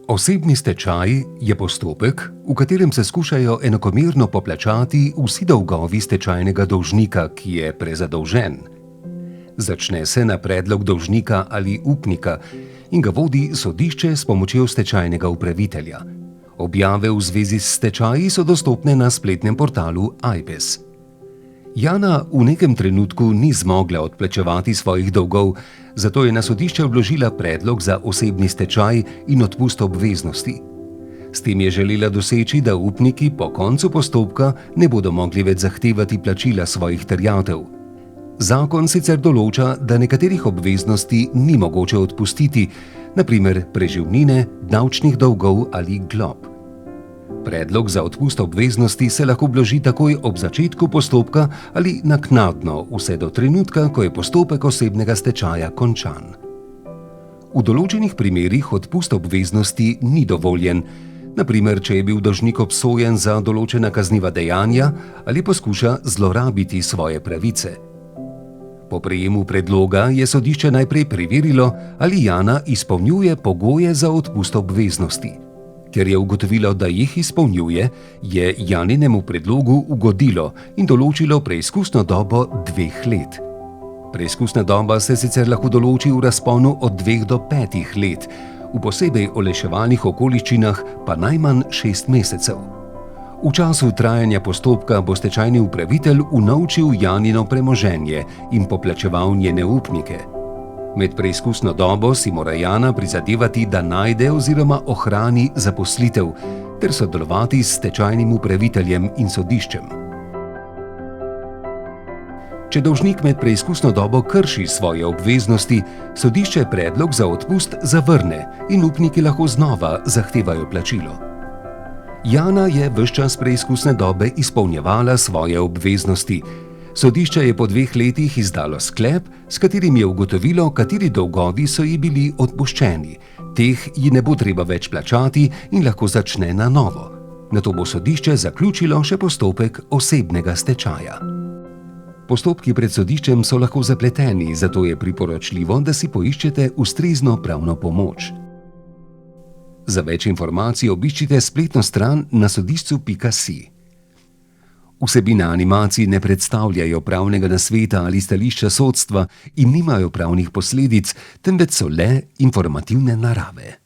Osebni stečaj je postopek, v katerem se skušajo enakomerno poplačati vsi dolgovi stečajnega dolžnika, ki je prezadolžen. Začne se na predlog dolžnika ali upnika in ga vodi sodišče s pomočjo stečajnega upravitelja. Objave v zvezi s stečaji so dostopne na spletnem portalu Ajpes. Jana v nekem trenutku ni zmogla odplačevati svojih dolgov, zato je na sodišče vložila predlog za osebni stečaj in odpust obveznosti. S tem je želela doseči, da upniki po koncu postopka ne bodo mogli več zahtevati plačila svojih terjatev. Zakon sicer določa, da nekaterih obveznosti ni mogoče odpustiti, na primer preživnine, davčnih dolgov ali glob. Predlog za odpust obveznosti se lahko vloži takoj ob začetku postopka ali naknadno, vse do trenutka, ko je postopek osebnega stečaja končan. V določenih primerih odpust obveznosti ni dovoljen, na primer, če je bil dolžnik obsojen za določena kazniva dejanja ali poskuša zlorabiti svoje pravice. Po prejemu predloga je sodišče najprej preverilo, ali Jana izpolnjuje pogoje za odpust obveznosti. Ker je ugotovilo, da jih izpolnjuje, je Janinemu predlogu ugodilo in določilo preizkusno dobo 2 let. Preizkusna doba se sicer lahko določi v razponu od 2 do 5 let, v posebej olajševalnih okoliščinah pa najmanj 6 mesecev. V času trajanja postopka bo stečajni upravitelj unovčil Janino premoženje in poplačeval njene upnike. Med preizkusno dobo si mora Jana prizadevati, da najde oziroma ohrani zaposlitev ter sodelovati s stečajnim upraviteljem in sodiščem. Če dolžnik med preizkusno dobo krši svoje obveznosti, sodišče predlog za odpust zavrne in upniki lahko znova zahtevajo plačilo. Jana je ves čas preizkusne dobe izpolnjevala svoje obveznosti. Sodišče je po 2 letih izdalo sklep, s katerim je ugotovilo, kateri dolgovi so ji bili odpuščeni. Teh ji ne bo treba več plačati in lahko začne na novo. Nato bo sodišče zaključilo še postopek osebnega stečaja. Postopki pred sodiščem so lahko zapleteni, zato je priporočljivo, da si poiščete ustrezno pravno pomoč. Za več informacij obiščite spletno stran nasodišču.si. Vsebine animacij ne predstavljajo pravnega nasveta ali stališča sodstva in nimajo pravnih posledic, temveč so le informativne narave.